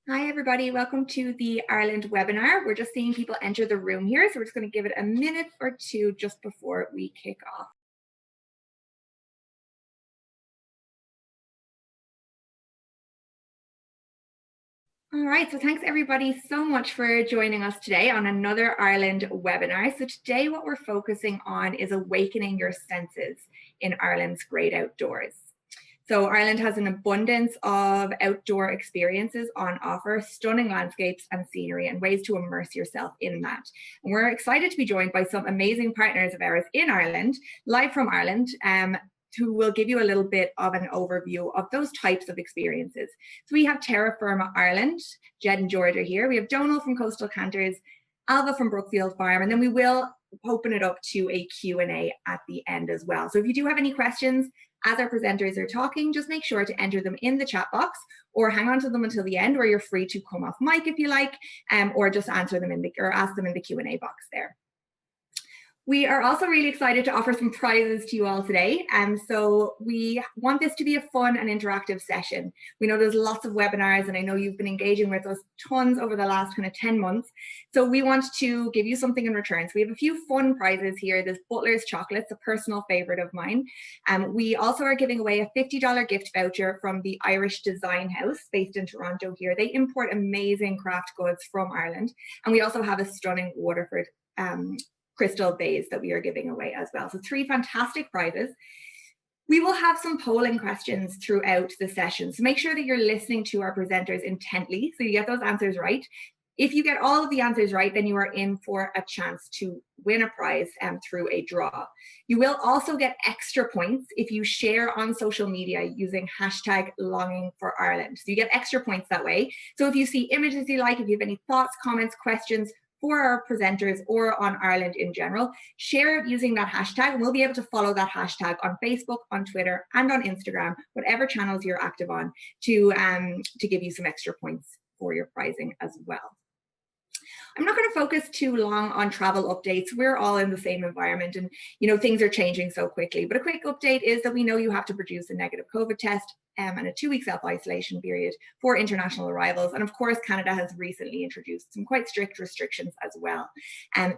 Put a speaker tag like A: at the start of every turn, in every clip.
A: Hi everybody, welcome to the Ireland webinar. We're just seeing people enter the room here, so we're just going to give it a minute or two just before we kick off. All right, so thanks everybody so much for joining us today on another Ireland webinar. So today what we're focusing on is awakening your senses in Ireland's great outdoors. So Ireland has an abundance of outdoor experiences on offer, stunning landscapes and scenery and ways to immerse yourself in that. And we're excited to be joined by some amazing partners of ours in Ireland, live from Ireland, who will give you a little bit of an overview of those types of experiences. So we have Terra, Firma Ireland, Jed and Gerrard are here. We have Donal from Coastal Canters, Ailbhe from Brookfield Farm, and then we will open it up to a Q&A at the end as well. So if you do have any questions as our presenters are talking, just make sure to enter them in the chat box or hang on to them until the end, where you're free to come off mic if you like, or just answer them or ask them in the Q&A box there. We are also really excited to offer some prizes to you all today. So we want this to be a fun and interactive session. We know there's lots of webinars, and I know you've been engaging with us tons over the last kind of 10 months. So we want to give you something in return. So we have a few fun prizes here. There's Butler's Chocolates, a personal favorite of mine. We also are giving away a $50 gift voucher from the Irish Design House based in Toronto here. They import amazing craft goods from Ireland. And we also have a stunning Waterford crystal vase that we are giving away as well. So 3 fantastic prizes. We will have some polling questions throughout the session. So make sure that you're listening to our presenters intently so you get those answers right. If you get all of the answers right, then you are in for a chance to win a prize through a draw. You will also get extra points if you share on social media using #LongingForIreland. So you get extra points that way. So if you see images you like, if you have any thoughts, comments, questions for our presenters or on Ireland in general, share it using that hashtag, and we'll be able to follow that hashtag on Facebook, on Twitter, and on Instagram, whatever channels you're active on, to give you some extra points for your prizing as well. I'm not going to focus too long on travel updates. We're all in the same environment, and things are changing so quickly. But a quick update is that we know you have to produce a negative COVID test and a 2-week self-isolation period for international arrivals. And of course, Canada has recently introduced some quite strict restrictions as well.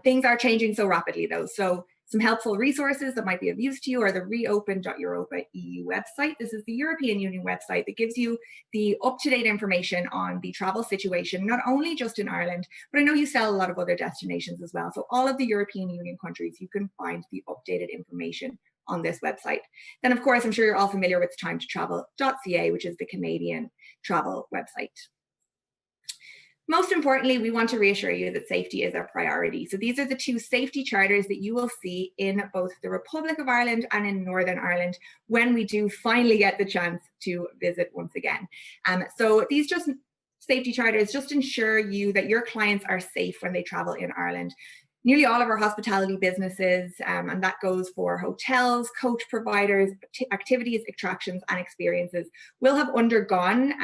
A: Things are changing so rapidly though. So some helpful resources that might be of use to you are the reopen.europa.eu website. This is the European Union website that gives you the up-to-date information on the travel situation, not only just in Ireland, but I know you sell a lot of other destinations as well. So all of the European Union countries, you can find the updated information on this website. Then of course, I'm sure you're all familiar with timetotravel.ca, which is the Canadian travel website. Most importantly, we want to reassure you that safety is our priority. So these are the 2 safety charters that you will see in both the Republic of Ireland and in Northern Ireland when we do finally get the chance to visit once again. So these safety charters just ensure you that your clients are safe when they travel in Ireland. Nearly all of our hospitality businesses, and that goes for hotels, coach providers, activities, attractions, and experiences, will have undergone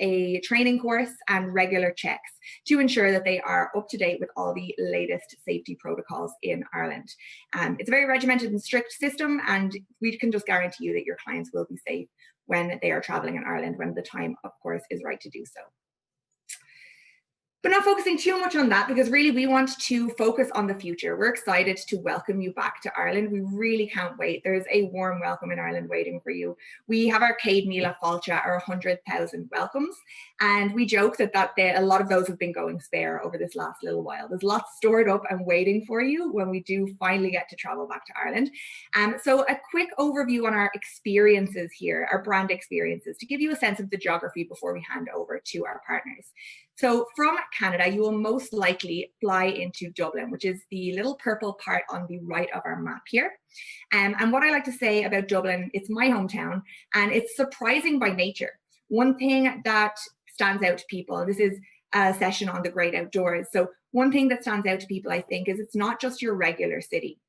A: a training course and regular checks to ensure that they are up to date with all the latest safety protocols in Ireland. It's a very regimented and strict system, and we can just guarantee you that your clients will be safe when they are traveling in Ireland, when the time, of course, is right to do so. But not focusing too much on that, because really we want to focus on the future. We're excited to welcome you back to Ireland. We really can't wait. There's a warm welcome in Ireland waiting for you. We have our Céad Míle Fáilte, our 100,000 welcomes, and we joke that a lot of those have been going spare over this last little while. There's lots stored up and waiting for you when we do finally get to travel back to Ireland. So a quick overview on our experiences here, our brand experiences, to give you a sense of the geography before we hand over to our partners. So from Canada, you will most likely fly into Dublin, which is the little purple part on the right of our map here. And what I like to say about Dublin, it's my hometown, and it's surprising by nature. One thing that stands out to people, this is a session on the great outdoors. So one thing that stands out to people, I think, is it's not just your regular city.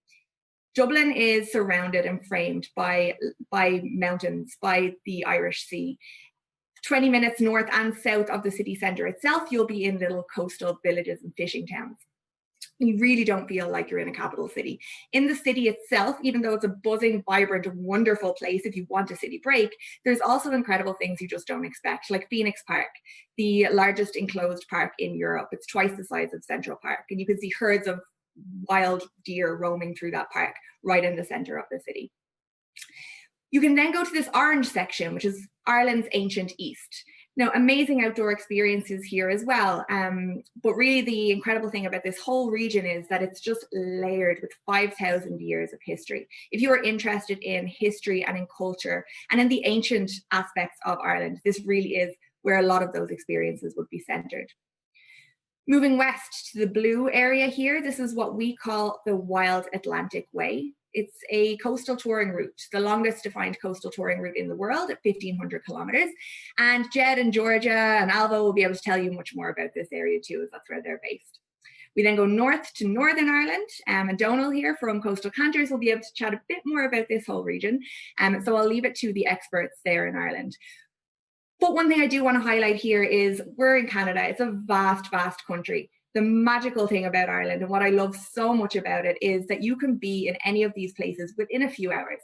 A: Dublin is surrounded and framed by mountains, by the Irish Sea. 20 minutes north and south of the city centre itself, you'll be in little coastal villages and fishing towns. You really don't feel like you're in a capital city. In the city itself, even though it's a buzzing, vibrant, wonderful place if you want a city break, there's also incredible things you just don't expect, like Phoenix Park, the largest enclosed park in Europe. It's twice the size of Central Park, and you can see herds of wild deer roaming through that park right in the center of the city. You can then go to this orange section, which is Ireland's ancient East. Now, amazing outdoor experiences here as well. But really the incredible thing about this whole region is that it's just layered with 5,000 years of history. If you are interested in history and in culture and in the ancient aspects of Ireland, this really is where a lot of those experiences would be centered. Moving west to the blue area here, this is what we call the Wild Atlantic Way. It's a coastal touring route, the longest defined coastal touring route in the world at 1,500 kilometers. And Jed and Georgia and Ailbhe will be able to tell you much more about this area too, as that's where they're based. We then go north to Northern Ireland, and Donal here from Coastal Canters will be able to chat a bit more about this whole region. So I'll leave it to the experts there in Ireland. But one thing I do want to highlight here is we're in Canada. It's a vast, vast country. The magical thing about Ireland and what I love so much about it is that you can be in any of these places within a few hours.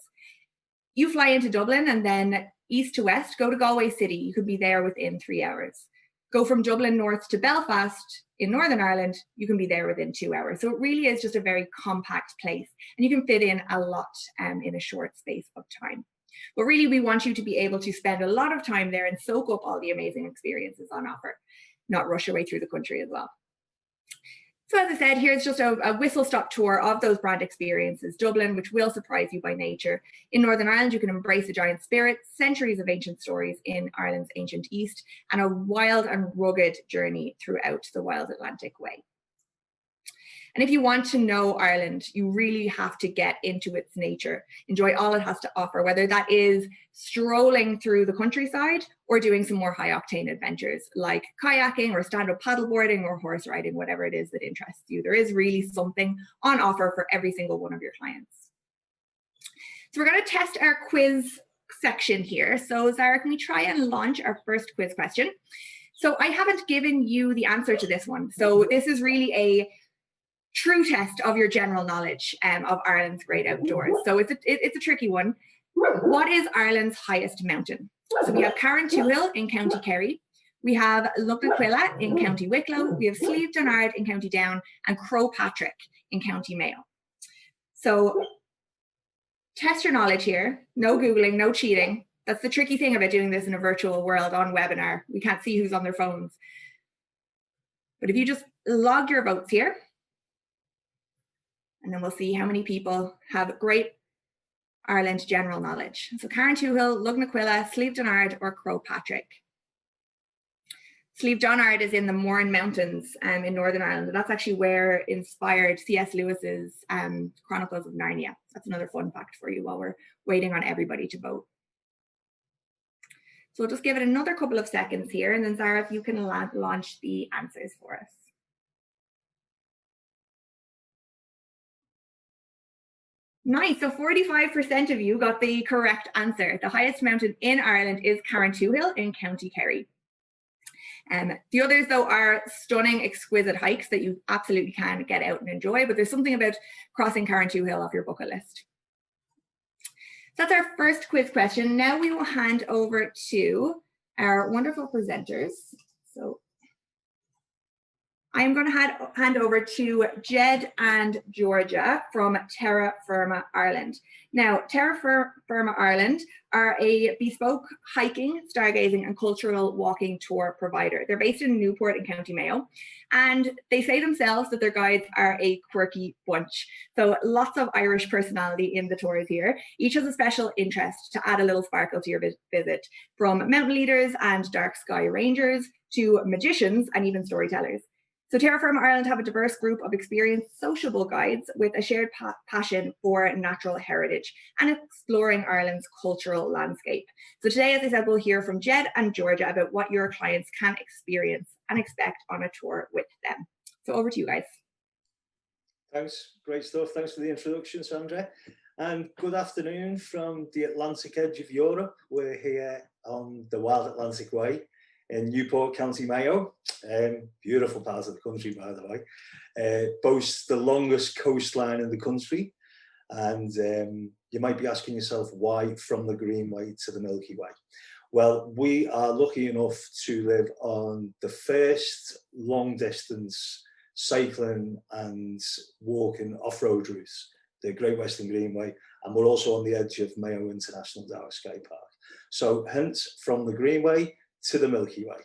A: You fly into Dublin and then east to west, go to Galway City. You could be there within 3 hours. Go from Dublin north to Belfast in Northern Ireland, you can be there within 2 hours. So it really is just a very compact place and you can fit in a lot in a short space of time. But really we want you to be able to spend a lot of time there and soak up all the amazing experiences on offer, not rush your way through the country as well. So as I said, here's just a whistle-stop tour of those brand experiences. Dublin, which will surprise you by nature. In Northern Ireland, you can embrace a giant spirit, centuries of ancient stories in Ireland's ancient East, and a wild and rugged journey throughout the Wild Atlantic Way. And if you want to know Ireland, you really have to get into its nature, enjoy all it has to offer, whether that is strolling through the countryside or doing some more high-octane adventures like kayaking or stand-up paddleboarding or horse riding, whatever it is that interests you. There is really something on offer for every single one of your clients. So we're going to test our quiz section here. So Zara, can we try and launch our first quiz question? So I haven't given you the answer to this one. So this is really a true test of your general knowledge of Ireland's great outdoors. So it's a tricky one. What is Ireland's highest mountain? So we have Carrauntoohill in County Kerry. We have Lugnaquilla in County Wicklow. We have Slieve Donard in County Down and Crowpatrick in County Mayo. So test your knowledge here. No Googling, no cheating. That's the tricky thing about doing this in a virtual world on webinar. We can't see who's on their phones. But if you just log your votes here, and then we'll see how many people have great Ireland general knowledge. So Carrauntoohill, Lugnaquilla, Slieve Donard, or Crowpatrick. Slieve Donard is in the Mourne Mountains in Northern Ireland. And that's actually where inspired C.S. Lewis's Chronicles of Narnia. That's another fun fact for you while we're waiting on everybody to vote. So we'll just give it another couple of seconds here. And then Zara, if you can launch the answers for us. Nice, so 45% of you got the correct answer. The highest mountain in Ireland is Carrauntoohill in County Kerry. The others, though, are stunning, exquisite hikes that you absolutely can get out and enjoy, but there's something about crossing Carrauntoohill off your bucket list. So that's our first quiz question. Now we will hand over to our wonderful presenters. So I'm going to hand over to Jed and Georgia from Terra, Firma, Ireland. Now, Terra, Firma, Ireland are a bespoke hiking, stargazing and cultural walking tour provider. They're based in Newport in County Mayo, and they say themselves that their guides are a quirky bunch. So lots of Irish personality in the tours here. Each has a special interest to add a little sparkle to your visit, from mountain leaders and dark sky rangers to magicians and even storytellers. So Terra Firma Ireland have a diverse group of experienced sociable guides with a shared passion for natural heritage and exploring Ireland's cultural landscape. So today, as I said, we'll hear from Jed and Georgia about what your clients can experience and expect on a tour with them. So over to you guys.
B: Thanks, great stuff. Thanks for the introduction, Sandra. And good afternoon from the Atlantic edge of Europe. We're here on the Wild Atlantic Way in Newport, County Mayo. Beautiful part of the country, by the way. Boasts the longest coastline in the country. And you might be asking yourself, why from the Greenway to the Milky Way? Well, we are lucky enough to live on the first long distance cycling and walking off-road routes, the Great Western Greenway, and we're also on the edge of Mayo International Dark Sky Park. So hence, from the Greenway to the Milky Way.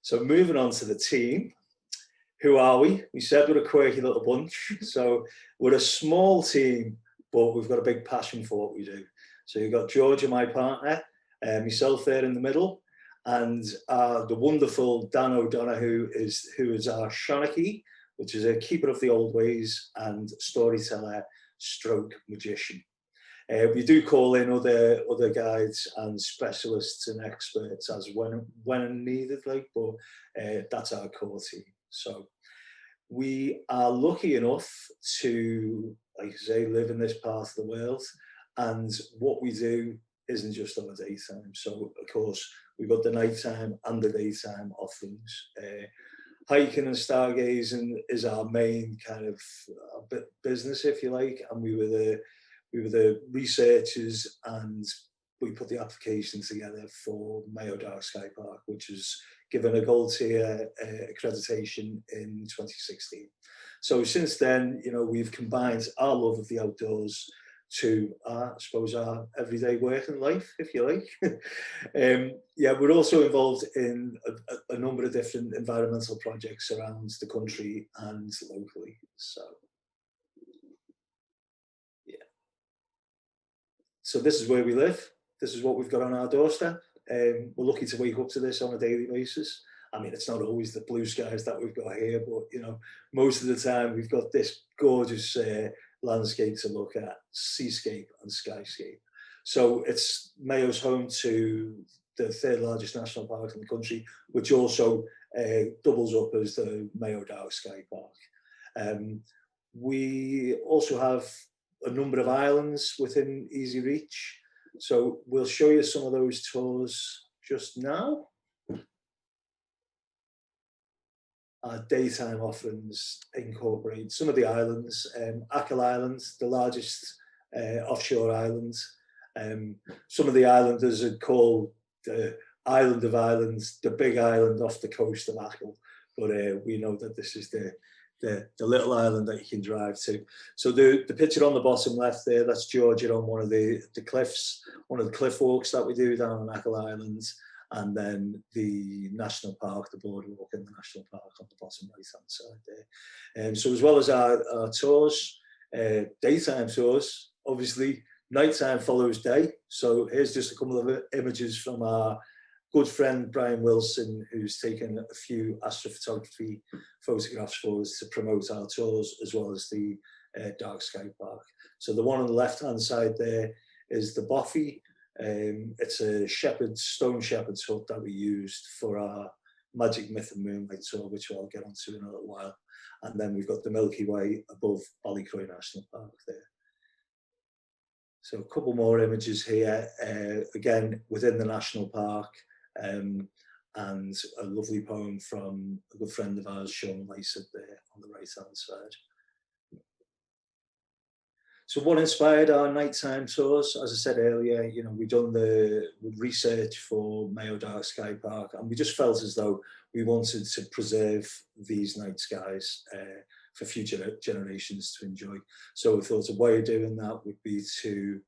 B: So moving on to the team, who are we? We said we're a quirky little bunch. So we're a small team, but we've got a big passion for what we do. So you've got Georgia, my partner, myself there in the middle, and the wonderful Dan O'Donnell, who is our Shonaki, which is a keeper of the old ways and storyteller stroke magician. We do call in other guides and specialists and experts as when needed, but that's our core team. So we are lucky enough to, like I say, live in this part of the world, and what we do isn't just on the daytime. So of course we've got the nighttime and the daytime offerings. Hiking and stargazing is our main kind of business, if you like, and we were the researchers, and we put the application together for Mayo Dark Sky Park, which was given a gold tier accreditation in 2016. So since then, we've combined our love of the outdoors to, I suppose, our everyday working life, if you like. Yeah, we're also involved in a number of different environmental projects around the country and locally. So, yeah. So this is where we live. This is what we've got on our doorstep. We're lucky to wake up to this on a daily basis. I mean, it's not always the blue skies that we've got here, but most of the time we've got this gorgeous landscape to look at, seascape and skyscape. So it's Mayo's home to the third largest national park in the country, which also doubles up as the Mayo Dark Sky Park. We also have a number of islands within easy reach. So we'll show you some of those tours just now. Our daytime offerings incorporate some of the islands. Achill Island, the largest offshore island. Some of the islanders are called the Island of Islands, the big island off the coast of Achill. But we know that this is the little island that you can drive to. So the picture on the bottom left there, that's Georgia on one of the cliffs, one of the cliff walks that we do down on Achill Island. And then the national park, the boardwalk in the national park on the bottom right-hand side there. So as well as our tours, daytime tours, obviously nighttime follows day. So here's just a couple of images from our good friend Brian Wilson, who's taken a few astrophotography photographs for us to promote our tours, as well as the Dark Sky Park. So the one on the left-hand side there is the Boffy. It's a stone shepherd's hut that we used for our Magic Myth and Moonlight tour, which I'll get onto in a little while. And then we've got the Milky Way above Ballycroy National Park there. So a couple more images here, again, within the national park, and a lovely poem from a good friend of ours, Sean Lysett, there on the right-hand side. So what inspired our nighttime tours? As I said earlier, we've done the research for Mayo Dark Sky Park, and we just felt as though we wanted to preserve these night skies for future generations to enjoy. So we thought a way of doing that would be to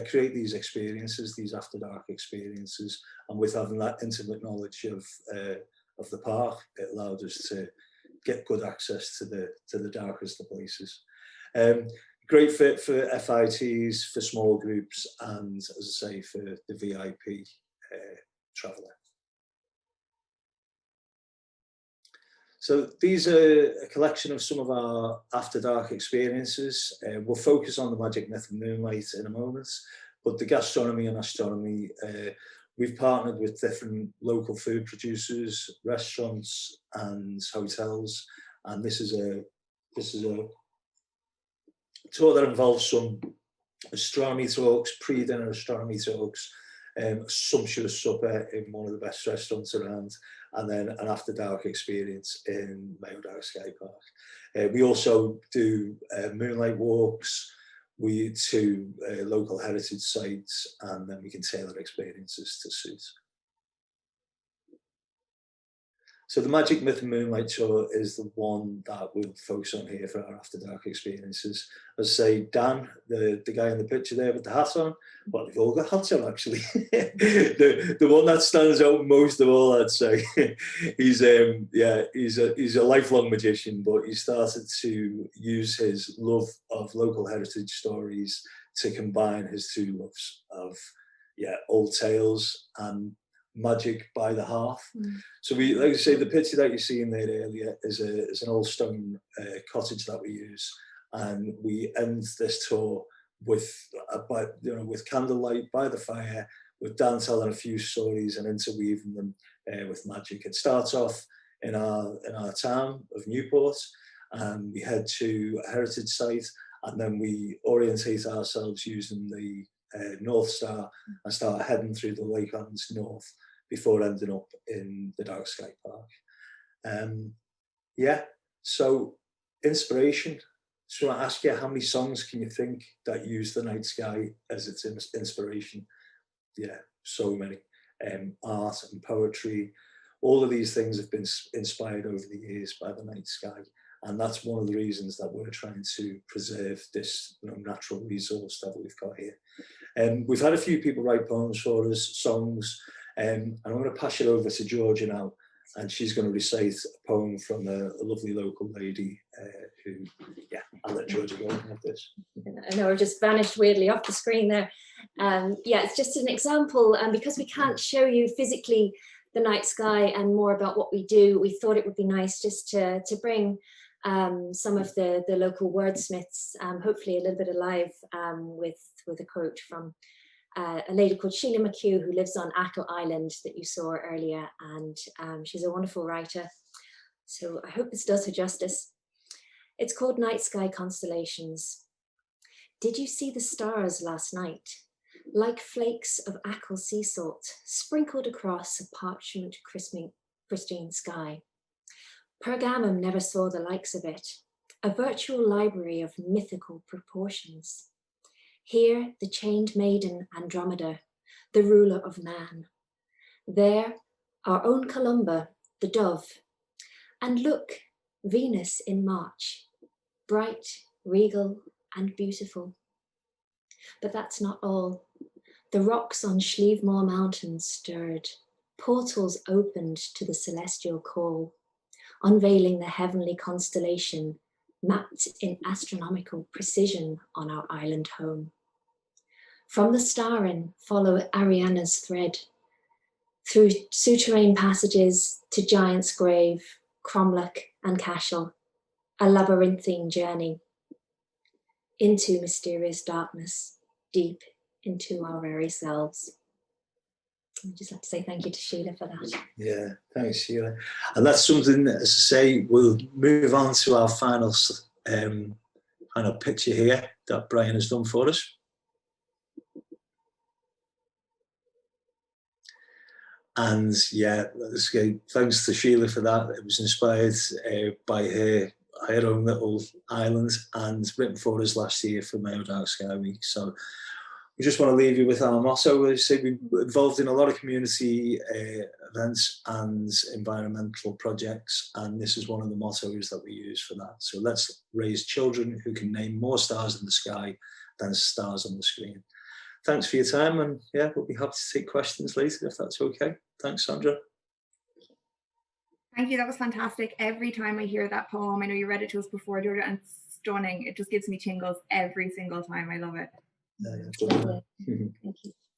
B: create these experiences, these after dark experiences, and with having that intimate knowledge of the park, it allowed us to get good access to the darkest of places. Great fit for FITs, for small groups, and as I say, for the VIP traveller. So these are a collection of some of our after dark experiences. We'll focus on the Magic Myth and Moonlight in a moment, but the gastronomy and astronomy, we've partnered with different local food producers, restaurants and hotels, and this is a tour that involves some astronomy talks, pre-dinner astronomy talks, a sumptuous supper in one of the best restaurants around, and then an after dark experience in Mayo Sky Park. We also do moonlight walks to local heritage sites, and then we can tailor experiences to suit. So the Magic Myth and Moonlight Tour is the one that we'll focus on here for our After Dark experiences. As I say, Dan, the guy in the picture there with the hat on, well, they've all got hats on actually. the one that stands out most of all, I'd say, he's a lifelong magician, but he started to use his love of local heritage stories to combine his two loves of old tales and magic by the hearth. So we, like I say, the picture that you see in there earlier is an old stone cottage that we use, and we end this tour with with candlelight by the fire, with Dan telling a few stories and interweaving them with magic. It starts off in our town of Newport, and we head to a heritage site, and then we orientate ourselves using the North Star and start heading through the Lakelands north before ending up in the Dark Sky Park. So inspiration. So I ask you, how many songs can you think that use the night sky as its inspiration? Yeah, so many. Art and poetry, all of these things have been inspired over the years by the night sky. And that's one of the reasons that we're trying to preserve this natural resource that we've got here. We've had a few people write poems for us, songs, and I'm going to pass it over to Georgia now, and she's going to recite a poem from a lovely local lady who, I'll let Georgia go on with this.
C: I know I've just vanished weirdly off the screen there. It's just an example, and because we can't show you physically the night sky and more about what we do, we thought it would be nice just to bring some of the local wordsmiths, hopefully a little bit alive, with a quote from a lady called Sheila McHugh, who lives on Achill Island that you saw earlier, and she's a wonderful writer. So I hope this does her justice. It's called Night Sky Constellations. Did you see the stars last night? Like flakes of Achill sea salt sprinkled across a parchment pristine sky. Pergamum never saw the likes of it, a virtual library of mythical proportions. Here, the chained maiden Andromeda, the ruler of man. There, our own Columba, the dove. And look, Venus in March, bright, regal, and beautiful. But that's not all. The rocks on Schlievemore Mountain stirred. Portals opened to the celestial call, unveiling the heavenly constellation mapped in astronomical precision on our island home. From the Starin, follow Ariana's thread, through souterrain passages to Giant's Grave, Cromlech and Cashel, a labyrinthine journey into mysterious darkness, deep into our very selves. I'd just like to say thank you to Sheila for that.
B: Yeah, thanks, Sheila. And that's something, as I say, we'll move on to our final picture here that Brian has done for us. And thanks to Sheila for that. It was inspired by her own little island and written for us last year for Mayo Dark Sky Week. So we just want to leave you with our motto. As I say, we're involved in a lot of community events and environmental projects, and this is one of the mottos that we use for that. So let's raise children who can name more stars in the sky than stars on the screen. Thanks for your time, and we'll be happy to take questions later if that's okay. Thanks, Sandra.
A: Thank you, that was fantastic. Every time I hear that poem, I know you read it to us before, Gerrard, and it's stunning. It just gives me tingles every single time. I love it.
C: Thank you.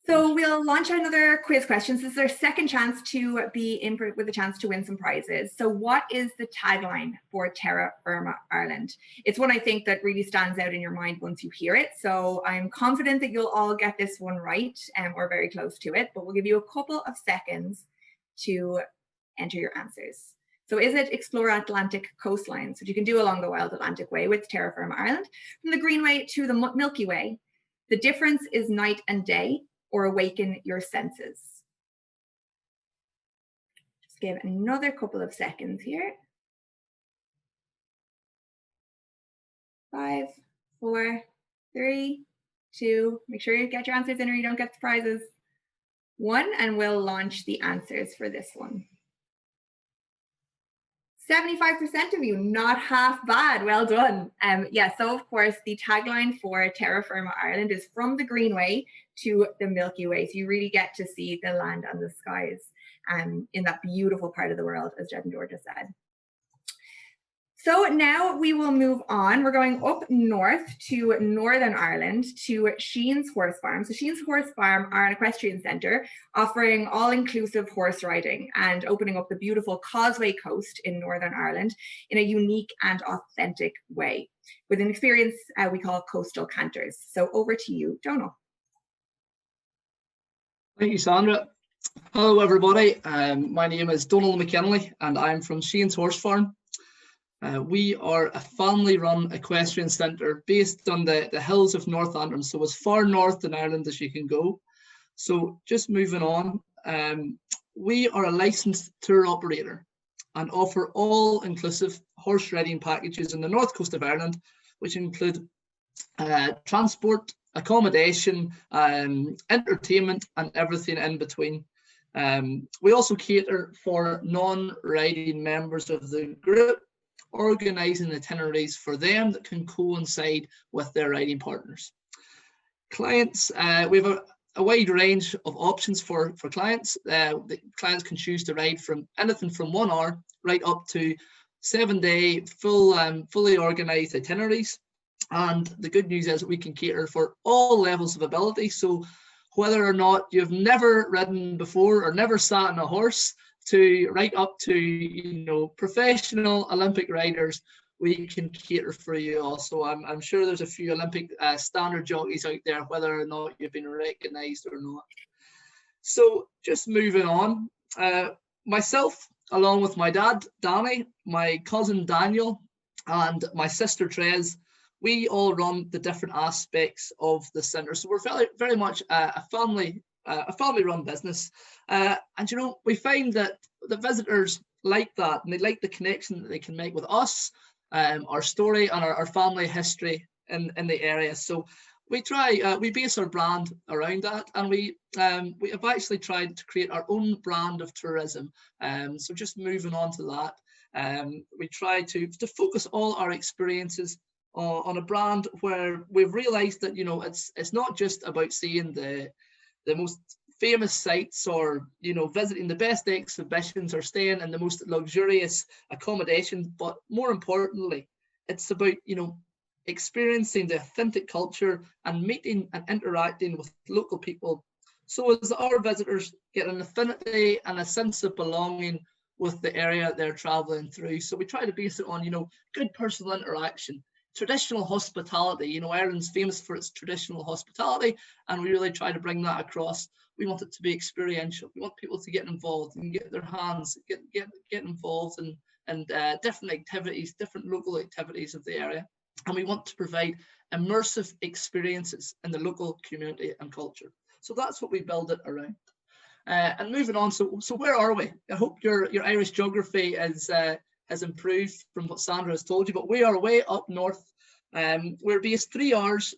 A: So we'll launch another quiz question. This is our second chance to be in with a chance to win some prizes. So what is the tagline for Terra, Firma, Ireland? It's one I think that really stands out in your mind once you hear it. So I'm confident that you'll all get this one right, or very close to it, but we'll give you a couple of seconds to enter your answers. So is it explore Atlantic coastlines, which you can do along the Wild Atlantic Way with Terra, Firma, Ireland, from the Greenway to the Milky Way? The difference is night and day, or awaken your senses? Just give another couple of seconds here. 5, 4, 3, 2, make sure you get your answers in or you don't get surprises. 1, and we'll launch the answers for this one. 75% of you, not half bad, well done. Yeah, so of course the tagline for Terra Firma Ireland is from the Greenway to the Milky Way. So you really get to see the land and the skies in that beautiful part of the world, as Jed and Georgia said. So now we will move on. We're going up north to Northern Ireland to Sheen's Horse Farm. So Sheen's Horse Farm are an equestrian centre offering all-inclusive horse riding and opening up the beautiful Causeway coast in Northern Ireland in a unique and authentic way with an experience we call coastal canters. So over to you, Donal.
D: Thank you, Sandra. Hello, everybody. My name is Donal McKinley and I'm from Sheen's Horse Farm. We are a family-run equestrian centre based on the hills of North Antrim, so as far north in Ireland as you can go. So just moving on, we are a licensed tour operator and offer all-inclusive horse riding packages in the north coast of Ireland, which include transport, accommodation, entertainment and everything in between. We also cater for non-riding members of the group, organising itineraries for them that can coincide with their riding partners. Clients, we have a wide range of options for clients. The clients can choose to ride from anything from 1 hour right up to 7-day fully organised itineraries. And the good news is that we can cater for all levels of ability. So whether or not you've never ridden before or never sat on a horse, to right up to professional Olympic riders, we can cater for you also. I'm sure there's a few Olympic standard jockeys out there, whether or not you've been recognised or not. So just moving on, myself, along with my dad, Danny, my cousin Daniel, and my sister Trez, we all run the different aspects of the centre. So we're very much a family-run business, and we find that the visitors like that, and they like the connection that they can make with us, our story and our family history in the area. So we base our brand around that, and we have actually tried to create our own brand of tourism. So just moving on to that, we try to focus all our experiences on a brand where we've realised that it's not just about seeing the most famous sites or visiting the best exhibitions or staying in the most luxurious accommodation, but more importantly it's about experiencing the authentic culture and meeting and interacting with local people, so as our visitors get an affinity and a sense of belonging with the area they're traveling through. So we try to base it on good personal interaction, traditional hospitality. Ireland's famous for its traditional hospitality, and we really try to bring that across. We want it to be experiential. We want people to get involved and get their hands, get involved in different activities, different local activities of the area. And we want to provide immersive experiences in the local community and culture. So that's what we build it around. And moving on, so where are we? I hope your Irish geography has improved from what Sandra has told you, but we are way up north. We're based 3 hours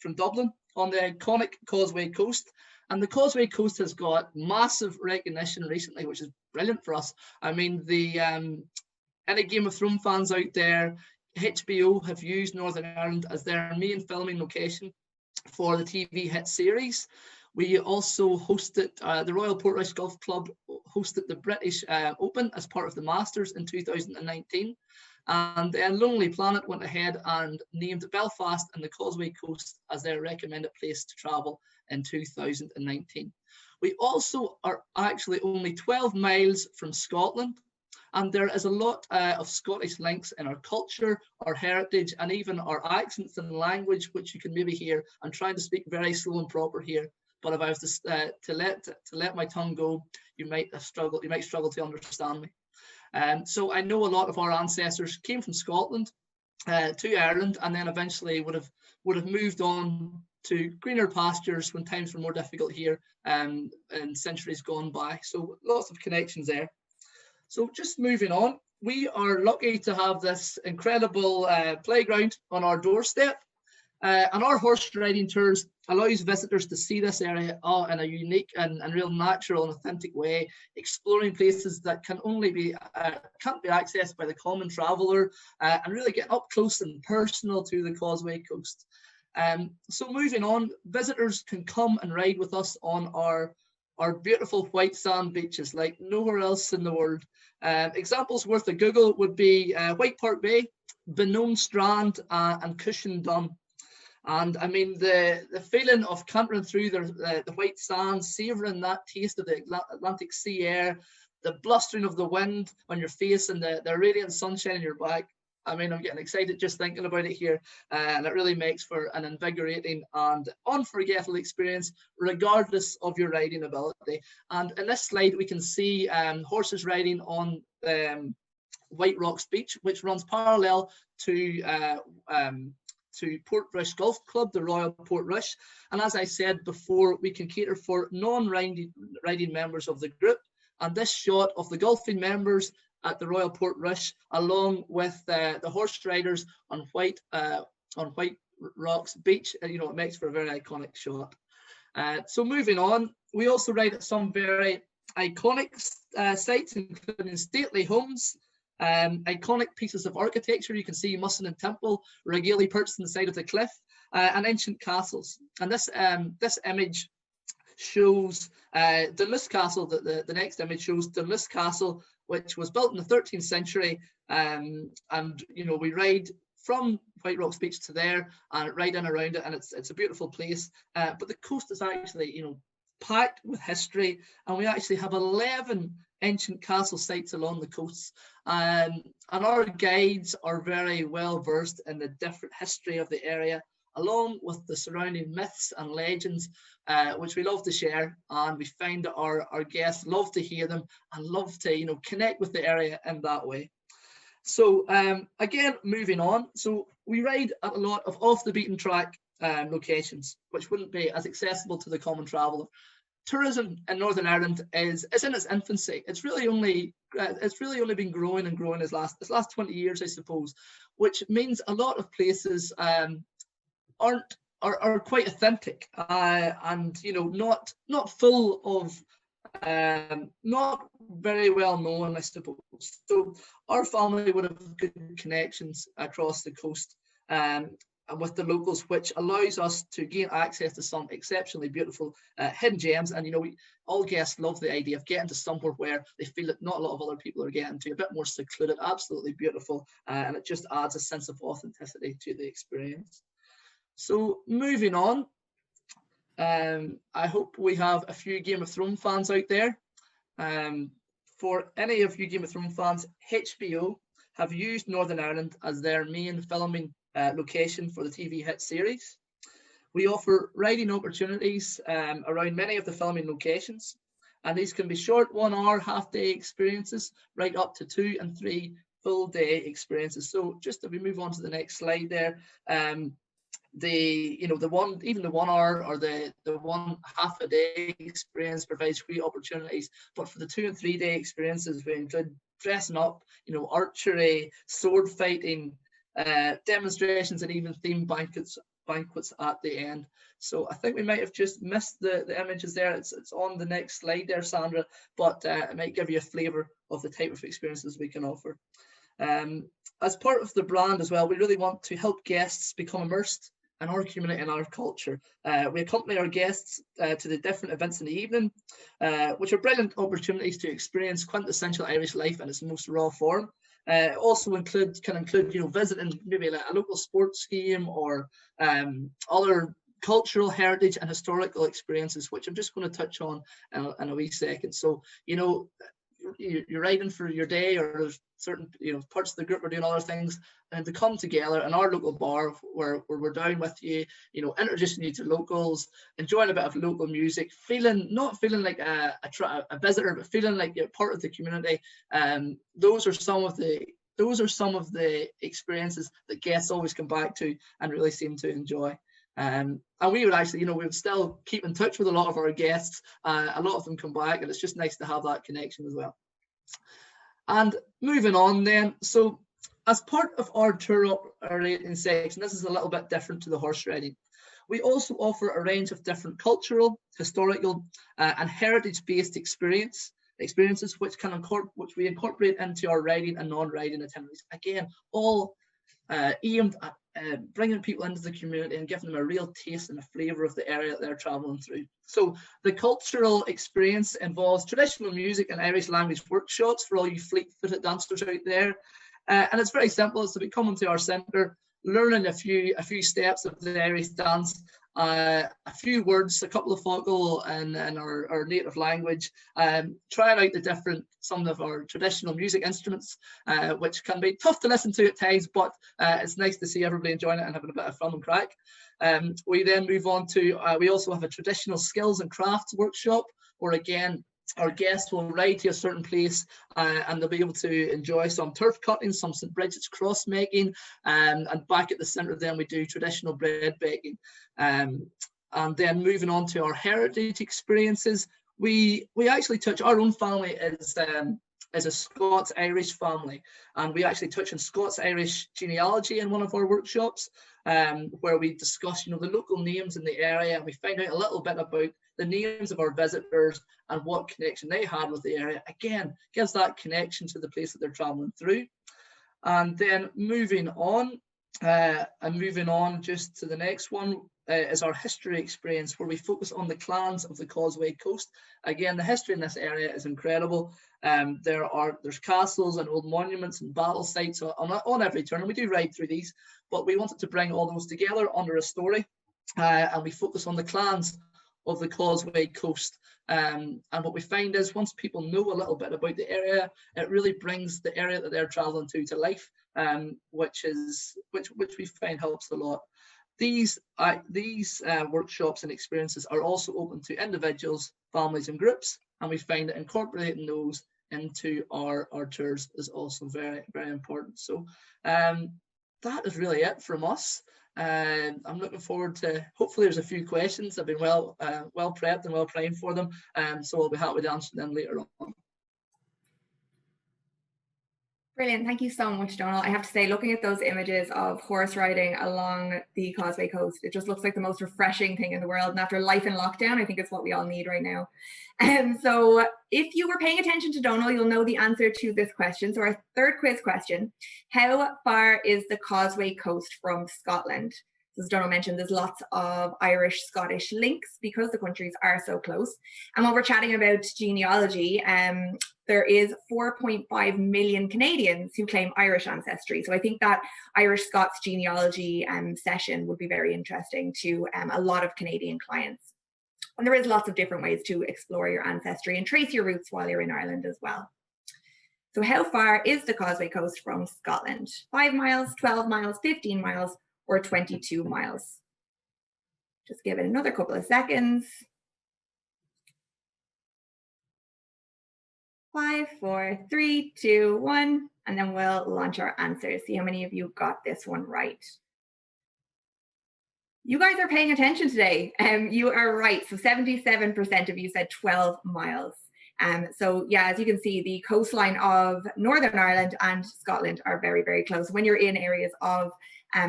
D: from Dublin on the iconic Causeway coast, and the Causeway coast has got massive recognition recently, which is brilliant for us. I mean, any Game of Thrones fans out there, HBO have used Northern Ireland as their main filming location for the TV hit series. We also hosted, the Royal Portrush Golf Club hosted the British Open as part of the Masters in 2019. And then Lonely Planet went ahead and named Belfast and the Causeway Coast as their recommended place to travel in 2019. We also are actually only 12 miles from Scotland, and there is a lot of Scottish links in our culture, our heritage, and even our accents and language, which you can maybe hear. I'm trying to speak very slow and proper here, but if I was to let my tongue go, you might struggle to understand me. So I know a lot of our ancestors came from Scotland to Ireland, and then eventually would have moved on to greener pastures when times were more difficult here in centuries gone by. So lots of connections there. So just moving on, we are lucky to have this incredible playground on our doorstep. And our horse riding tours allows visitors to see this area in a unique and real natural and authentic way, exploring places that can't be accessed by the common traveller, and really get up close and personal to the Causeway coast. So moving on, visitors can come and ride with us on our beautiful white sand beaches like nowhere else in the world. Examples worth a Google would be White Park Bay, Benone Strand, and Cushion Dun. And I mean, the feeling of cantering through the white sands, savouring that taste of the Atlantic sea air, the blustering of the wind on your face and the radiant sunshine in your back. I mean, I'm getting excited just thinking about it here, and it really makes for an invigorating and unforgettable experience, regardless of your riding ability. And in this slide, we can see horses riding on White Rocks Beach, which runs parallel to Portrush Golf Club, the Royal Portrush. And as I said before, we can cater for non-riding members of the group. And this shot of the golfing members at the Royal Portrush, along with the horse riders on White Rocks Beach, it makes for a very iconic shot. So moving on, we also ride at some very iconic sites, including stately homes, iconic pieces of architecture. You can see Musselman Temple regally perched on the side of the cliff, and ancient castles. And this image shows Dunluce Castle. The next image shows Dunluce Castle, which was built in the 13th century, and we ride from White Rocks Beach to there and ride in around it, and it's a beautiful place. But the coast is actually packed with history, and we actually have 11 ancient castle sites along the coast, and our guides are very well versed in the different history of the area, along with the surrounding myths and legends, which we love to share, and we find that our guests love to hear them and love to connect with the area in that way. So again, moving on, so we ride at a lot of off the beaten track locations, which wouldn't be as accessible to the common traveller. Tourism in Northern Ireland is in its infancy. It's really only been growing and growing this last 20 years, I suppose, which means a lot of places are quite authentic, and not full of not very well known, I suppose. So our family would have good connections across the coast and with the locals, which allows us to gain access to some exceptionally beautiful hidden gems. And all guests love the idea of getting to somewhere where they feel that not a lot of other people are getting to, a bit more secluded, absolutely beautiful, and it just adds a sense of authenticity to the experience. So moving on, I hope we have a few Game of Thrones fans out there. For any of you Game of Thrones fans, HBO have used Northern Ireland as their main filming location for the TV hit series. We offer riding opportunities around many of the filming locations, and these can be short 1 hour, half-day experiences, right up to 2 and 3 full-day experiences. So just if we move on to the next slide there, the 1 hour or the 1 half a day experience provides free opportunities, but for the 2 and 3 day experiences, we include dressing up, archery, sword fighting, demonstrations, and even themed banquets at the end. So I think we might have just missed the images there. It's on the next slide there, Sandra, but it might give you a flavour of the type of experiences we can offer. As part of the brand as well, we really want to help guests become immersed in our community and our culture. We accompany our guests to the different events in the evening, which are brilliant opportunities to experience quintessential Irish life in its most raw form. Also can include visiting maybe like a local sports game or other cultural heritage and historical experiences, which I'm just going to touch on in a wee second. So you're riding for your day, or there's certain parts of the group are doing other things, and to come together in our local bar where we're down with you, introducing you to locals, enjoying a bit of local music, not feeling like a visitor, but feeling like you're part of the community. Those are some of the experiences that guests always come back to and really seem to enjoy. And we would actually, we would still keep in touch with a lot of our guests. A lot of them come back, and it's just nice to have that connection as well. And moving on then, so as part of our tour operating section, this is a little bit different to the horse riding. We also offer a range of different cultural, historical, and heritage-based experiences which we incorporate into our riding and non-riding itineraries. Again, all aimed at bringing people into the community and giving them a real taste and a flavour of the area that they're travelling through. So the cultural experience involves traditional music and Irish language workshops for all you fleet-footed dancers out there. And it's very simple. It's to be coming to our centre, learning a few steps of the Irish dance, a few words, a couple of focal in our native language, trying out some of our traditional music instruments, which can be tough to listen to at times, but it's nice to see everybody enjoying it and having a bit of fun and crack. We then move on to, we also have a traditional skills and crafts workshop, where again, our guests will ride to a certain place and they'll be able to enjoy some turf cutting, some St. Bridget's cross making, and back at the centre then we do traditional bread baking. And then moving on to our heritage experiences, we actually touch, our own family is a Scots-Irish family, and we actually touch on Scots-Irish genealogy in one of our workshops, where we discuss the local names in the area, and we find out a little bit about the names of our visitors and what connection they had with the area. Again, gives that connection to the place that they're travelling through. And then moving on just to the next one, is our history experience, where we focus on the clans of the Causeway Coast. Again, the history in this area is incredible. There's castles and old monuments and battle sites on every turn, and we do ride through these, but we wanted to bring all those together under a story, and we focus on the clans of the Causeway Coast. And what we find is, once people know a little bit about the area, it really brings the area that they're traveling to life, which we find helps a lot. These workshops and experiences are also open to individuals, families and groups, and we find that incorporating those into our tours is also very, very important. So that is really it from us. I'm looking forward to, hopefully there's a few questions. I've been well prepped and well primed for them, so I'll be happy to answer them later on.
A: Brilliant. Thank you so much, Donal. I have to say, looking at those images of horse riding along the Causeway Coast, it just looks like the most refreshing thing in the world. And after life in lockdown, I think it's what we all need right now. So if you were paying attention to Donal, you'll know the answer to this question. So our third quiz question: how far is the Causeway Coast from Scotland? As Donal mentioned, there's lots of Irish-Scottish links because the countries are so close. And while we're chatting about genealogy, there is 4.5 million Canadians who claim Irish ancestry. So I think that Irish-Scots genealogy session would be very interesting to a lot of Canadian clients. And there is lots of different ways to explore your ancestry and trace your roots while you're in Ireland as well. So how far is the Causeway Coast from Scotland? 5 miles, 12 miles, 15 miles, or 22 miles? Just give it another couple of seconds. 5, 4, 3, 2, 1, and then we'll launch our answers. See how many of you got this one right. You guys are paying attention today. You are right. So 77% of you said 12 miles. So yeah, as you can see, the coastline of Northern Ireland and Scotland are very, very close. When you're in areas of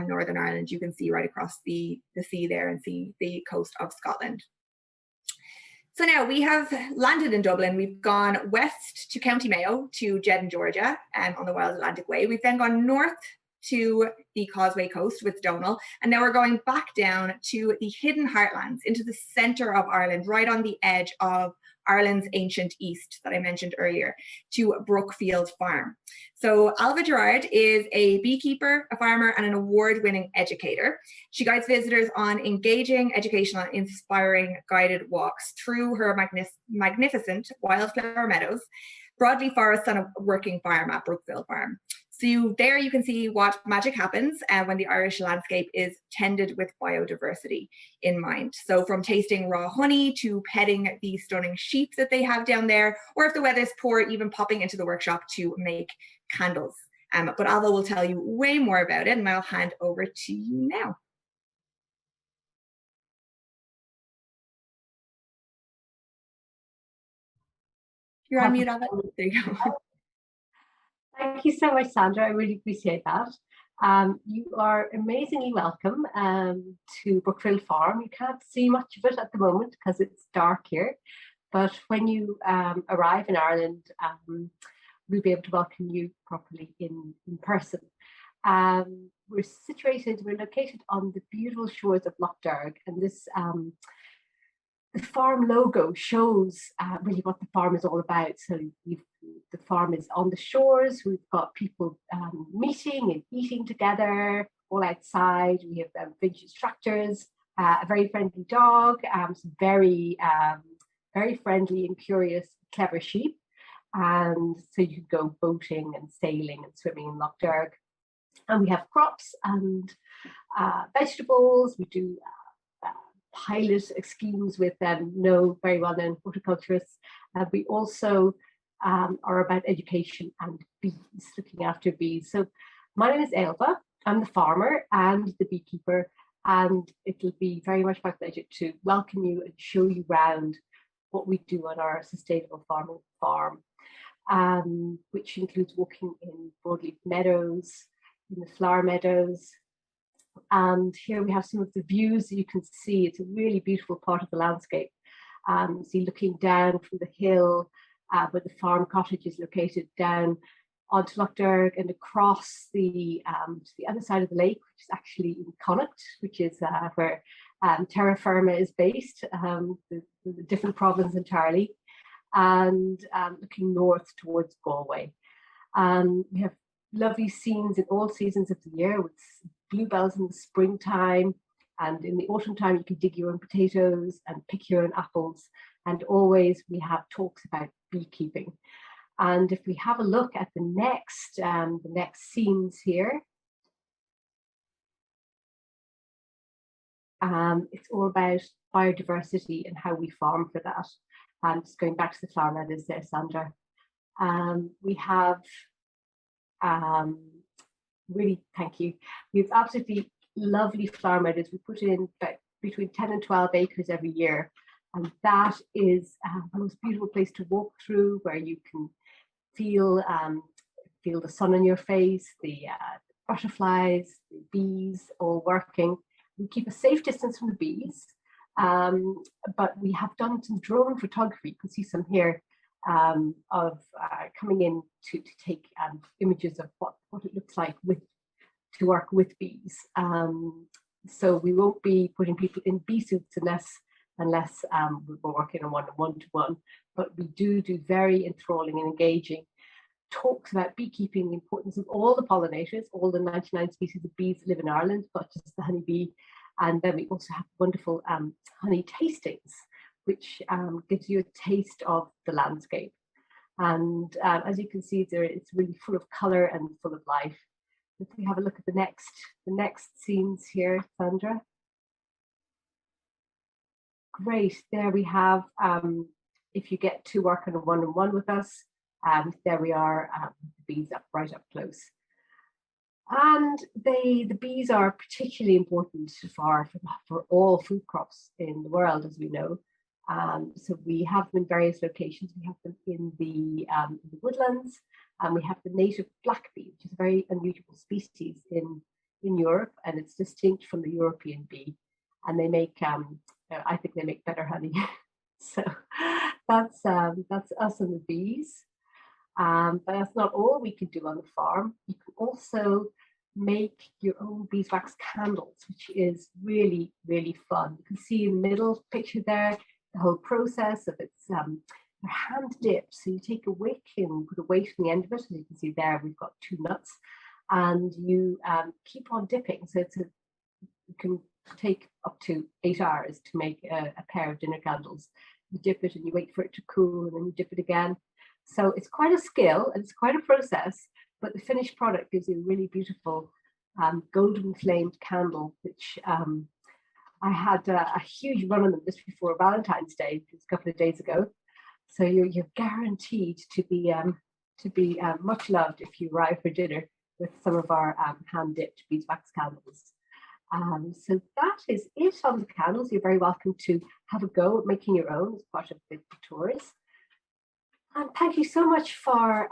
A: Northern Ireland, you can see right across the sea there and see the coast of Scotland. So now we have landed in Dublin. We've gone west to County Mayo, to Jeddah, Georgia, on the Wild Atlantic Way. We've then gone north to the Causeway Coast with Donal, and now we're going back down to the hidden heartlands, into the centre of Ireland, right on the edge of Ireland's ancient east that I mentioned earlier, to Brookfield Farm. So Ailbhe Gerrard is a beekeeper, a farmer, and an award-winning educator. She guides visitors on engaging, educational, and inspiring guided walks through her magnificent wildflower meadows, broadleaf forests, and a working farm at Brookfield Farm. So there you can see what magic happens when the Irish landscape is tended with biodiversity in mind. So from tasting raw honey to petting the stunning sheep that they have down there, or if the weather's poor, even popping into the workshop to make candles. But Ailbhe will tell you way more about it, and I'll hand over to you now. You're on mute, Ailbhe. There you go.
E: Thank you so much, Sandra. I really appreciate that. You are amazingly welcome to Brookfield Farm. You can't see much of it at the moment because it's dark here, but when you arrive in Ireland, we'll be able to welcome you properly in person. We're located on the beautiful shores of Lough Derg, and this the farm logo shows really what the farm is all about. So the farm is on the shores. We've got people meeting and eating together, all outside. We have vintage tractors, a very friendly dog, some very friendly and curious, clever sheep. And so you can go boating and sailing and swimming in Lough Derg. And we have crops and vegetables. We do pilot schemes with very well-known horticulturists. We also are about education and bees, looking after bees. So my name is Ailbhe. I'm the farmer and the beekeeper, and it'll be very much my pleasure to welcome you and show you around what we do on our sustainable farming farm, which includes walking in broadleaf meadows, in the flower meadows. And here we have some of the views that you can see. It's a really beautiful part of the landscape. See, looking down from the hill where the farm cottage is located, down onto Lough Derg and across to the other side of the lake, which is actually in Connacht, which is where Terra Firma is based, the different province entirely, and looking north towards Galway. We have lovely scenes in all seasons of the year, with bluebells in the springtime, and in the autumn time you can dig your own potatoes and pick your own apples, and always we have talks about beekeeping. And if we have a look at the next scenes here, it's all about biodiversity and how we farm for that. Just going back to the flower meadows there, Sandra. We have really, thank you. We have absolutely lovely flower meadows. We put in about between 10 and 12 acres every year. And that is the most beautiful place to walk through, where you can feel the sun on your face, the butterflies, the bees all working. We keep a safe distance from the bees, but we have done some drone photography. You can see some here of coming in to take images of what it looks like to work with bees. So we won't be putting people in bee suits unless we're working on one-to-one, but we do very enthralling and engaging talks about beekeeping, the importance of all the pollinators, all the 99 species of bees that live in Ireland, not just the honeybee. And then we also have wonderful honey tastings, which gives you a taste of the landscape. And as you can see there, it's really full of colour and full of life. If we have a look at the next scenes here, Sandra. Great, there we have, if you get to work on a one-on-one with us, there we are, the bees right up close. And the bees are particularly important for all food crops in the world, as we know. So we have them in various locations. We have them in the woodlands, and we have the native black bee, which is a very unusual species in Europe, and it's distinct from the European bee. And they make, I think they make better honey. So that's us and the bees. But that's not all we can do on the farm. You can also make your own beeswax candles, which is really, really fun. You can see in the middle picture there, the whole process of it's they're hand dipped. So you take a wick and put a weight on the end of it. As you can see there, we've got 2 nuts, and you keep on dipping. So you can take up to 8 hours to make a pair of dinner candles. You dip it and you wait for it to cool, and then you dip it again. So it's quite a skill and it's quite a process, but the finished product gives you a really beautiful golden flamed candle, which I had a huge run on them just before Valentine's Day, just a couple of days ago. So you're guaranteed to be much loved if you arrive for dinner with some of our hand-dipped beeswax candles. So that is it on the candles. You're very welcome to have a go at making your own as part of the tours. And thank you so much for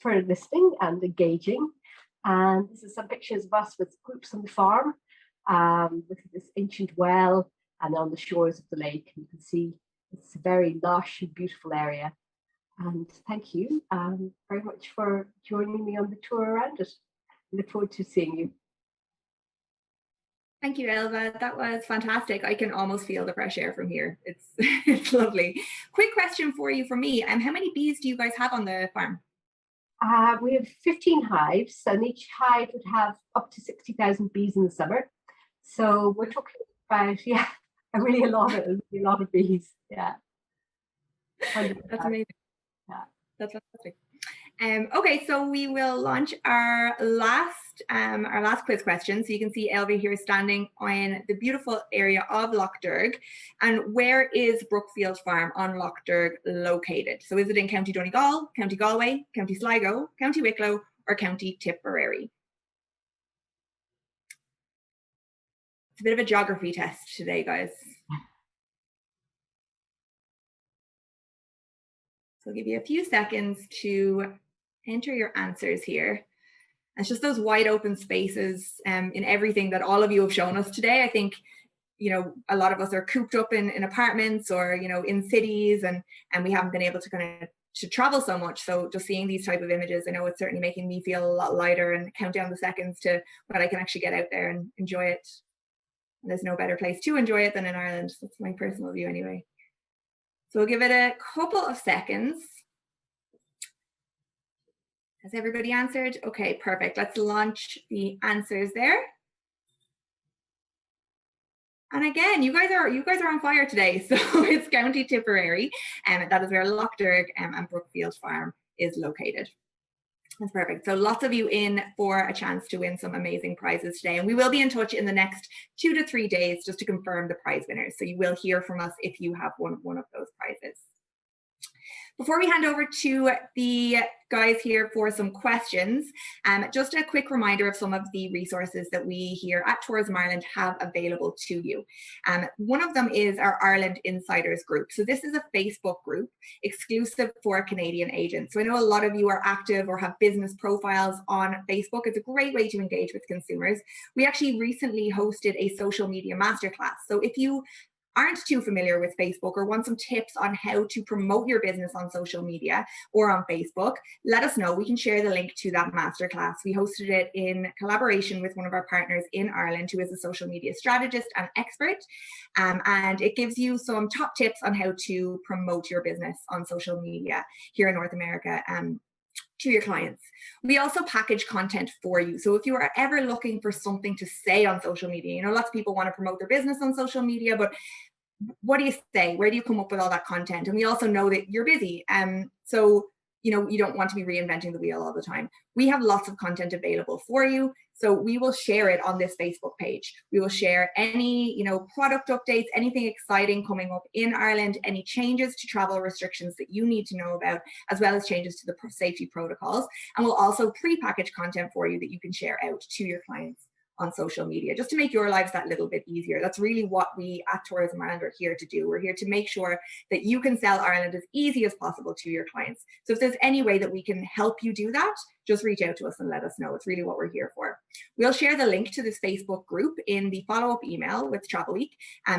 E: listening and engaging. And this is some pictures of us with groups on the farm, with this ancient well, and on the shores of the lake. You can see it's a very lush and beautiful area. And thank you very much for joining me on the tour around it. I look forward to seeing you.
A: Thank you, Ailbhe. That was fantastic. I can almost feel the fresh air from here. It's lovely. Quick question for you from me. How many bees do you guys have on the farm?
E: We have 15 hives, and each hive would have up to 60,000 bees in the summer. So we're talking about, a lot of bees. Yeah.
A: That's amazing.
E: Yeah.
A: That's fantastic. Okay, so we will launch our last quiz question. So you can see Ailbhe here standing on the beautiful area of Lough Derg. And where is Brookfield Farm on Lough Derg located? So is it in County Donegal, County Galway, County Sligo, County Wicklow, or County Tipperary? It's a bit of a geography test today, guys. So I'll give you a few seconds to enter your answers here. It's just those wide open spaces in everything that all of you have shown us today. I think, a lot of us are cooped up in apartments or, in cities, and we haven't been able to travel so much. So just seeing these type of images, I know it's certainly making me feel a lot lighter and count down the seconds to when I can actually get out there and enjoy it. And there's no better place to enjoy it than in Ireland. That's my personal view anyway. So we'll give it a couple of seconds. Has everybody answered? Okay, perfect. Let's launch the answers there. And again, you guys are on fire today. So it's County Tipperary, and that is where Lough Derg and Brookfield Farm is located. That's perfect. So lots of you in for a chance to win some amazing prizes today. And we will be in touch in the next 2 to 3 days just to confirm the prize winners. So you will hear from us if you have won one of those prizes. Before we hand over to the guys here for some questions, just a quick reminder of some of the resources that we here at Tourism Ireland have available to you. One of them is our Ireland Insiders group. So this is a Facebook group exclusive for Canadian agents. So I know a lot of you are active or have business profiles on Facebook. It's a great way to engage with consumers. We actually recently hosted a social media masterclass. So if you aren't too familiar with Facebook or want some tips on how to promote your business on social media or on Facebook, let us know. We can share the link to that masterclass. We hosted it in collaboration with one of our partners in Ireland, who is a social media strategist and expert. And it gives you some top tips on how to promote your business on social media here in North America. To your clients. We also package content for you. So if you are ever looking for something to say on social media, lots of people want to promote their business on social media, but what do you say? Where do you come up with all that content? And we also know that you're busy. So, you don't want to be reinventing the wheel all the time. We have lots of content available for you. So we will share it on this Facebook page. We will share any, product updates, anything exciting coming up in Ireland, any changes to travel restrictions that you need to know about, as well as changes to the safety protocols. And we'll also pre-package content for you that you can share out to your clients on social media, just to make your lives that little bit easier. That's really what we at Tourism Ireland are here to do. We're here to make sure that you can sell Ireland as easy as possible to your clients. So if there's any way that we can help you do that, just reach out to us and let us know. It's really what we're here for. We'll share the link to this Facebook group in the follow-up email with Travelweek.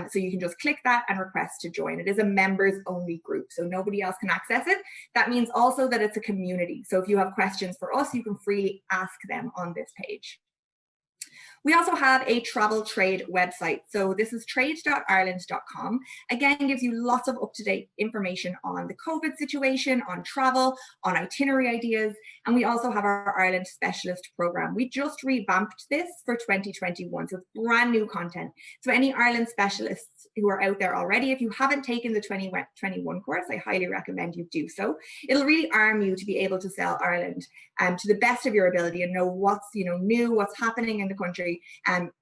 A: So you can just click that and request to join. It is a members only group, so nobody else can access it. That means also that it's a community. So if you have questions for us, you can freely ask them on this page. We also have a travel trade website. So this is trade.ireland.com. Again, gives you lots of up-to-date information on the COVID situation, on travel, on itinerary ideas. And we also have our Ireland Specialist program. We just revamped this for 2021. So it's brand new content. So any Ireland specialists who are out there already, if you haven't taken the 2021 course, I highly recommend you do so. It'll really arm you to be able to sell Ireland to the best of your ability and know what's new, what's happening in the country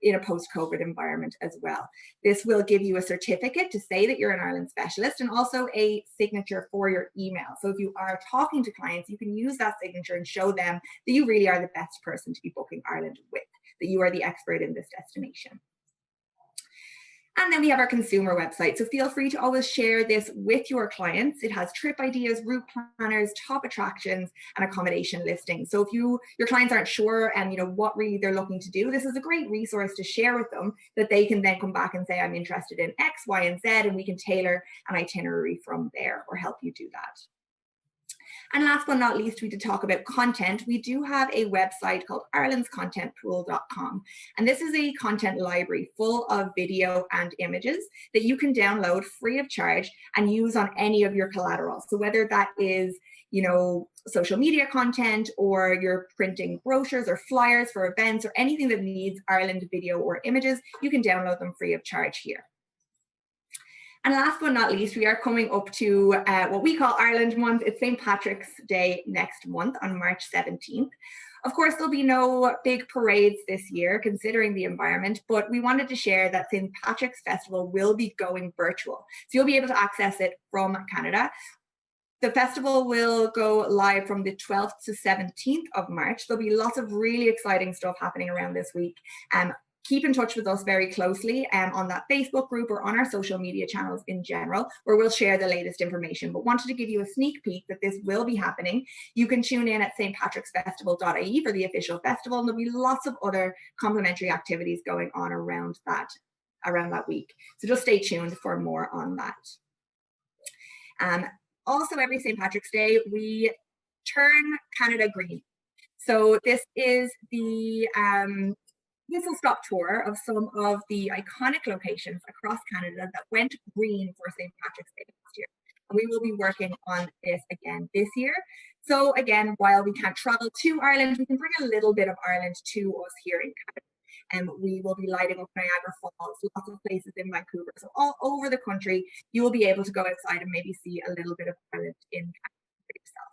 A: in a post-COVID environment as well. This will give you a certificate to say that you're an Ireland specialist and also a signature for your email. So if you are talking to clients, you can use that signature and show them that you really are the best person to be booking Ireland with, that you are the expert in this destination. And then we have our consumer website. So feel free to always share this with your clients. It has trip ideas, route planners, top attractions, and accommodation listings. So if your clients aren't sure and what really they're looking to do, this is a great resource to share with them that they can then come back and say, I'm interested in X, Y, and Z, and we can tailor an itinerary from there or help you do that. And last but not least, we did talk about content. We do have a website called irelandscontentpool.com. And this is a content library full of video and images that you can download free of charge and use on any of your collateral. So whether that is, social media content, or you're printing brochures or flyers for events or anything that needs Ireland video or images, you can download them free of charge here. And last but not least, we are coming up to what we call Ireland Month. It's St. Patrick's Day next month on March 17th. Of course, there'll be no big parades this year, considering the environment, but we wanted to share that St. Patrick's Festival will be going virtual. So you'll be able to access it from Canada. The festival will go live from the 12th to 17th of March. There'll be lots of really exciting stuff happening around this week. Keep in touch with us very closely on that Facebook group or on our social media channels in general, where we'll share the latest information. But wanted to give you a sneak peek that this will be happening. You can tune in at stpatricksfestival.ie for the official festival, and there'll be lots of other complimentary activities going on around that week. So just stay tuned for more on that. Also, every St. Patrick's Day, we turn Canada green. So this is the whistle-stop tour of some of the iconic locations across Canada that went green for St. Patrick's Day last year. And we will be working on this again this year. So again, while we can't travel to Ireland, we can bring a little bit of Ireland to us here in Canada. And we will be lighting up Niagara Falls, lots of places in Vancouver. So all over the country, you will be able to go outside and maybe see a little bit of Ireland in Canada for yourself.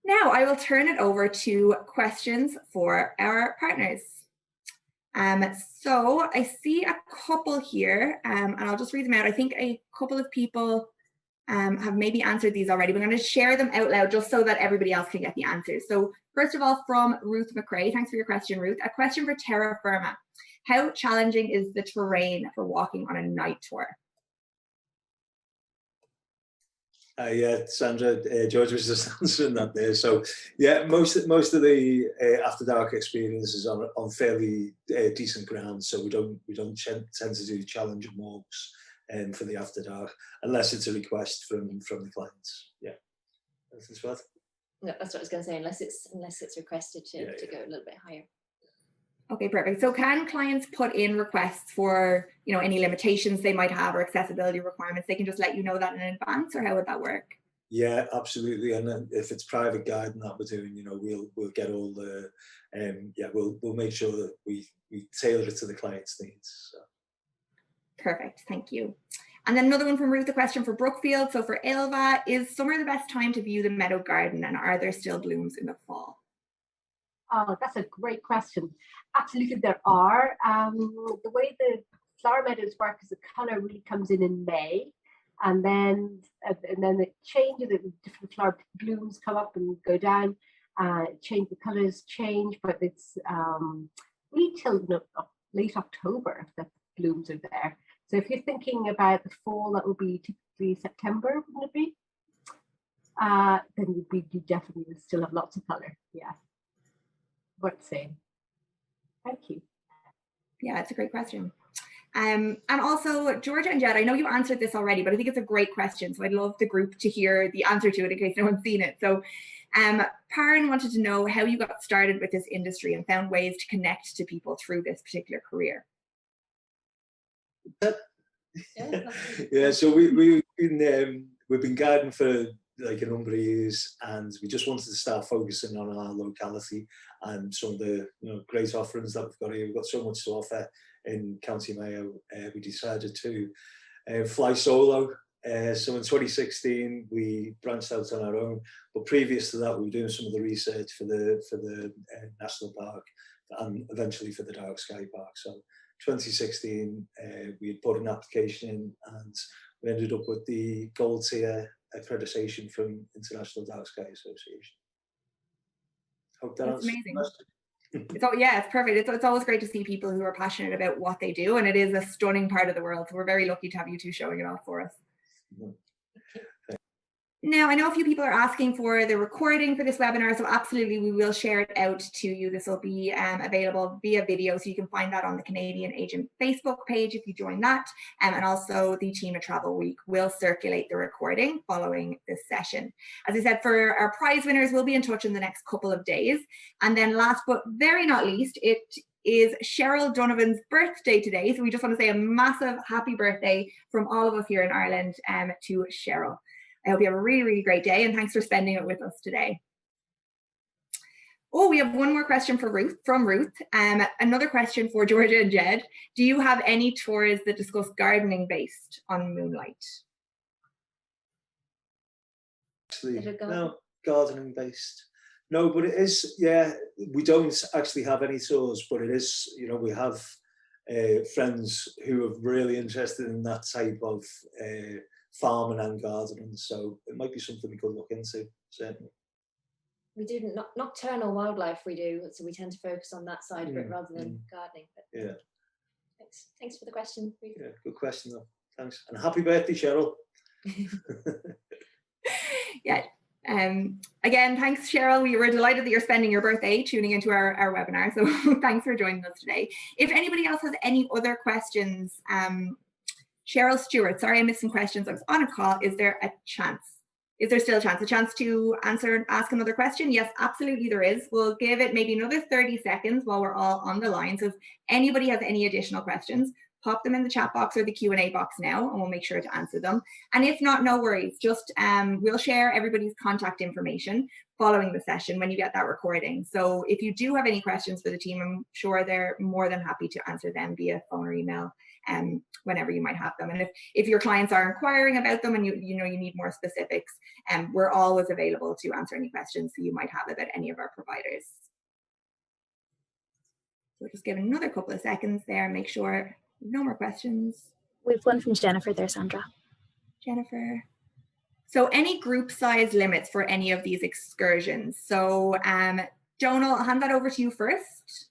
A: Now I will turn it over to questions for our partners. So I see a couple here, and I'll just read them out. I think a couple of people have maybe answered these already, but I'm going to share them out loud just so that everybody else can get the answers. So first of all, from Ruth McRae, thanks for your question, Ruth. A question for Terra Firma. How challenging is the terrain for walking on a night tour?
B: Yeah, Sandra, George was just answering that there. So yeah, most of the after dark experience is on fairly decent ground. So we don't tend to do challenging walks for the after dark unless it's a request from the clients. Yeah, that's what.
C: No, that's what I was going to say. Unless it's requested to go a little bit higher.
A: Okay, perfect. So can clients put in requests for, any limitations they might have or accessibility requirements? They can just let you know that in advance, or how would that work?
B: Yeah, absolutely. And then if it's private guiding that we're doing, we'll get all the, we'll make sure that we tailor it to the client's needs. So.
A: Perfect, thank you. And then another one from Ruth, a question for Brookfield. So for Ailbhe, is summer the best time to view the meadow garden, and are there still blooms in the fall?
E: Oh, that's a great question. Absolutely, there are. The way the flower meadows work is the colour really comes in May, and then it changes. Different flower blooms come up and go down. The colours change, but it's really till late October that blooms are there. So if you're thinking about the fall, that would be typically September, wouldn't it be? Then you definitely would still have lots of colour. Yeah. What's saying? Thank you.
A: Yeah, it's a great question. And also, Georgia and Jed, I know you answered this already, but I think it's a great question. So I'd love the group to hear the answer to it in case no one's seen it. So Paran wanted to know how you got started with this industry and found ways to connect to people through this particular career.
B: Yeah, so we've been guiding for like a number of years, and we just wanted to start focusing on our locality and some of the great offerings that we've got here. We've got so much to offer in County Mayo. We decided to fly solo. So in 2016 we branched out on our own, but previous to that we were doing some of the research for the national park and eventually for the Dark Sky Park. So 2016 we had put an application in, and we ended up with the gold tier accreditation from International Dark Sky Association. Hope that's
A: amazing. It's perfect. It's always great to see people who are passionate about what they do, and it is a stunning part of the world. So we're very lucky to have you two showing it off for us. Now, I know a few people are asking for the recording for this webinar, so absolutely we will share it out to you. This will be available via video, so you can find that on the Canadian Agent Facebook page if you join that. And also the team at Travelweek will circulate the recording following this session. As I said, for our prize winners, we'll be in touch in the next couple of days. And then last but very not least, it is Cheryl Donovan's birthday today. So we just want to say a massive happy birthday from all of us here in Ireland to Cheryl. I hope you have a really, really great day, and thanks for spending it with us today. Oh, we have one more question from Ruth. Another question for Georgia and Jed. Do you have any tours that discuss gardening based on moonlight?
B: Actually, no, gardening based. No, but it is, yeah, we don't actually have any tours, but it is, you know, we have friends who are really interested in that type of farming and gardening, so it might be something we could look into, certainly.
C: We do nocturnal wildlife, we do, so we tend to focus on that side of it rather than gardening. But
B: yeah.
C: Thanks for the question.
B: Yeah, good question though. Thanks. And happy birthday, Cheryl.
A: Yeah. Again, thanks, Cheryl. We were delighted that you're spending your birthday tuning into our webinar. So thanks for joining us today. If anybody else has any other questions, Cheryl Stewart, sorry I missed some questions. I was on a call. Is there a chance? Is there still a chance? A chance to ask another question? Yes, absolutely there is. We'll give it maybe another 30 seconds while we're all on the line. So if anybody has any additional questions, pop them in the chat box or the Q&A box now, and we'll make sure to answer them. And if not, no worries. Just we'll share everybody's contact information following the session when you get that recording. So if you do have any questions for the team, I'm sure they're more than happy to answer them via phone or email whenever you might have them. And if your clients are inquiring about them and you know you need more specifics, we're always available to answer any questions that you might have about any of our providers. So just give another couple of seconds there and make sure no more questions.
F: We have one from Jennifer there, Sandra.
A: Jennifer. So any group size limits for any of these excursions? So Donal, I'll hand that over to you first.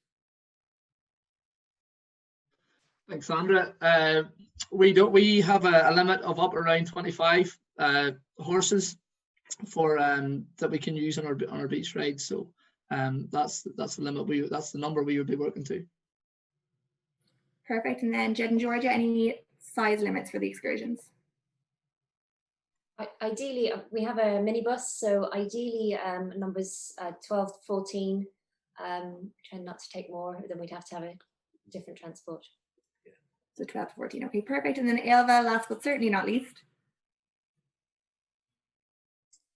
D: Thanks, Sandra. We have a limit of up around 25 horses for that we can use on our beach rides. So that's the limit. That's the number we would be working to.
A: Perfect. And then Jed and Georgia, any size limits for the excursions?
C: Ideally, we have a minibus, so ideally numbers 12 to 14. Trying not to take more, then we'd have to have a different transport.
A: So 12 to 14, okay, perfect. And then Ailbhe, last but certainly not least.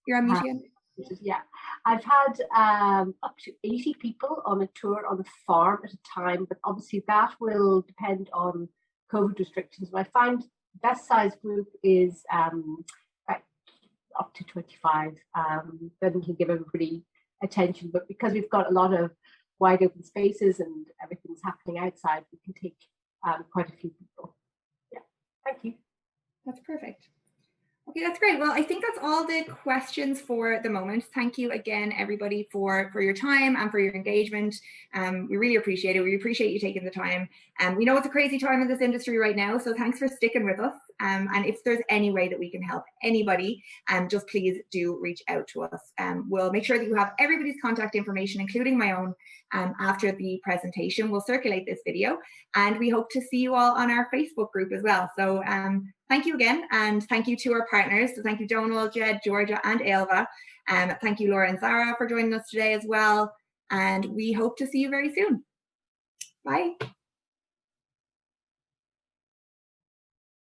A: You're on mute.
E: Yeah, I've had up to 80 people on a tour on a farm at a time, but obviously that will depend on COVID restrictions. I find best size group is up to 25. Then we can give everybody attention, but because we've got a lot of wide open spaces and everything's happening outside, we can take quite a few people. Yeah, thank you.
A: That's perfect. Okay, that's great. Well, I think that's all the questions for the moment. Thank you again, everybody, for your time and for your engagement. We really appreciate it. We appreciate you taking the time. We know it's a crazy time in this industry right now, so thanks for sticking with us. And if there's any way that we can help anybody, just please do reach out to us. We'll make sure that you have everybody's contact information, including my own, after the presentation. We'll circulate this video, and we hope to see you all on our Facebook group as well. So thank you again, and thank you to our partners. So thank you, Donal, Jed, Georgia, and Ailbhe. Thank you, Laura and Zara, for joining us today as well. And we hope to see you very soon. Bye.